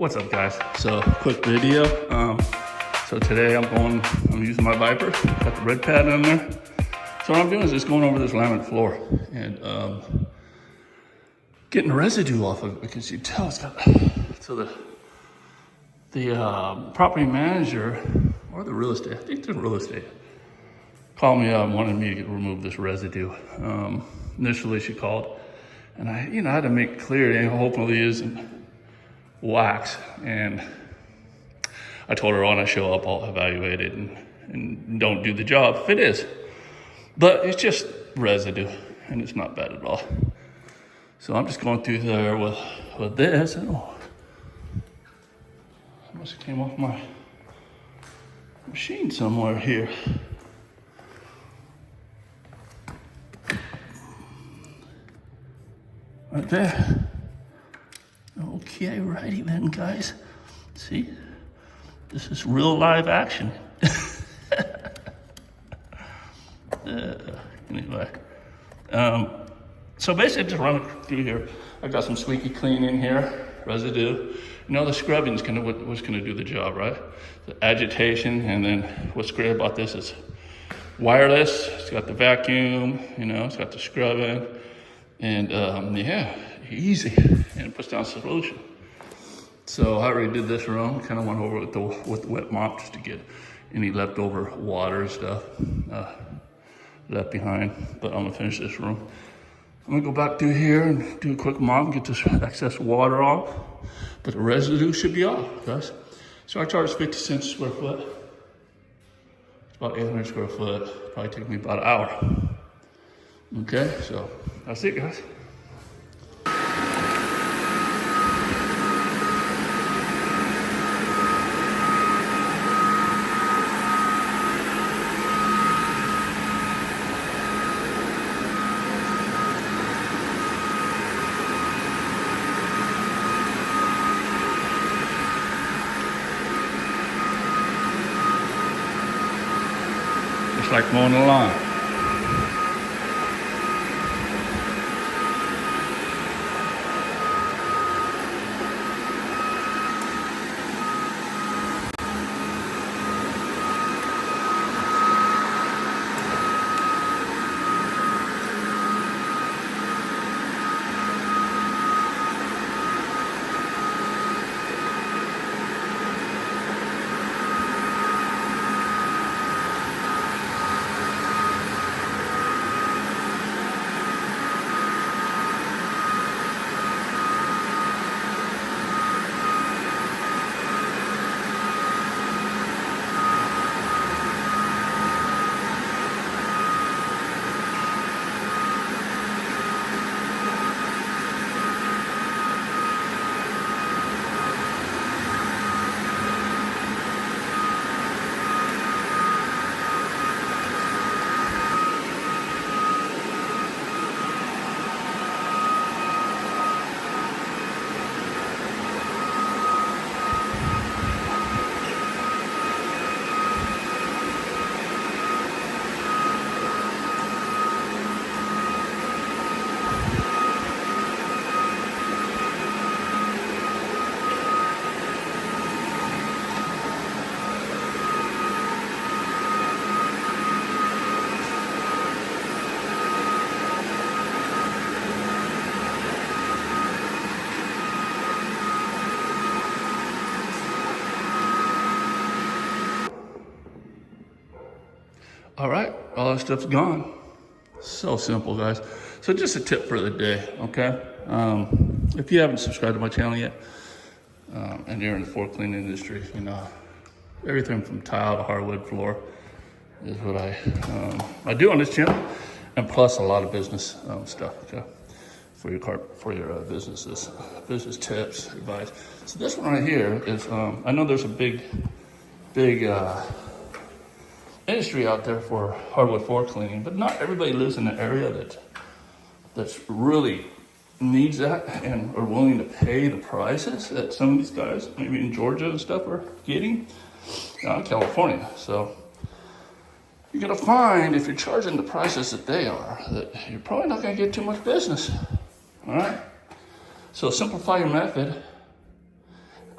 What's up, guys? So quick video. So today I'm using my Viper. Got the red pad in there. So what I'm doing is just going over this laminate floor and getting residue off of it, because you tell it's got. So the property manager or the real estate, I think the real estate, called me up and wanted me to remove this residue. Initially she called, and I had to make clear it hopefully isn't wax, and I told her when I show up I'll evaluate it and don't do the job if it is, but it's just residue and it's not bad at all. So I'm just going through there with this, and it must have came off my machine somewhere here. Right there. Okay, righty then, guys. See, this is real live action. Anyway, so basically just run it through here. I got some squeaky clean in here, residue. The scrubbing's what's gonna do the job, right? The agitation, and then what's great about this is wireless. It's got the vacuum, it's got the scrubbing, and yeah, easy, and it puts down solution. So I already did this room, kind of went over with the wet mop just to get any leftover water and stuff left behind, but I'm gonna finish this room. I'm gonna go back through here and do a quick mop and get this excess water off, but the residue should be off, guys. So I charge 50 cents a square foot. It's about 800 square foot, probably take me about an hour. Okay, so that's it, guys. Just like mowing the lawn. All right, all that stuff's gone. So simple, guys. So just a tip for the day, okay? If you haven't subscribed to my channel yet, and you're in the floor cleaning industry, everything from tile to hardwood floor is what I do on this channel, and plus a lot of business stuff, okay? For your businesses, business tips, advice. So this one right here is, I know there's a big industry out there for hardwood floor cleaning, but not everybody lives in an area that's really needs that and are willing to pay the prices that some of these guys, maybe in Georgia and stuff, are getting in California. So you're gonna find, if you're charging the prices that they are, that you're probably not gonna get too much business. All right. So simplify your method.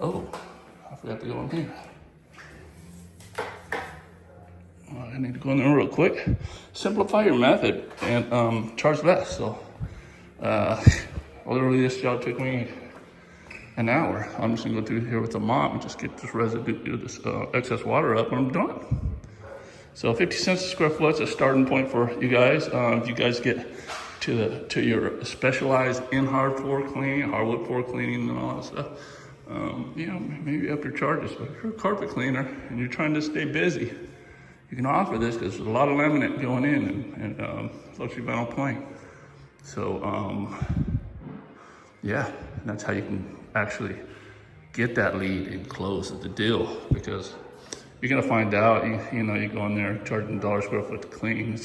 Oh, I forgot to go in here. I need to go in there real quick. Simplify your method and charge less. So, literally this job took me an hour. I'm just gonna go through here with the mop and just get this residue, this excess water up, and I'm done. So 50 cents a square foot is a starting point for you guys. If you guys get to your specialized in hard floor cleaning, hardwood floor cleaning, and all that stuff, you know, maybe up your charges. But if you're a carpet cleaner and you're trying to stay busy, you can offer this because there's a lot of laminate going in and luxury vinyl plank. So yeah, that's how you can actually get that lead and close the deal, because you're gonna find out, you know, you go in there charging $1 a square foot to clean.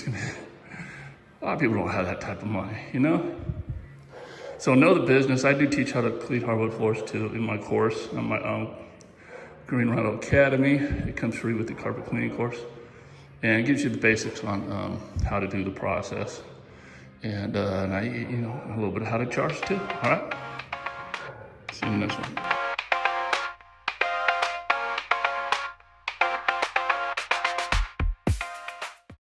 A lot of people don't have that type of money, you know? So know the business. I do teach how to clean hardwood floors too in my course, on my Green Rhino Academy. It comes free with the carpet cleaning course. And it gives you the basics on how to do the process. And now you know a little bit of how to charge too, all right? See you in the next one.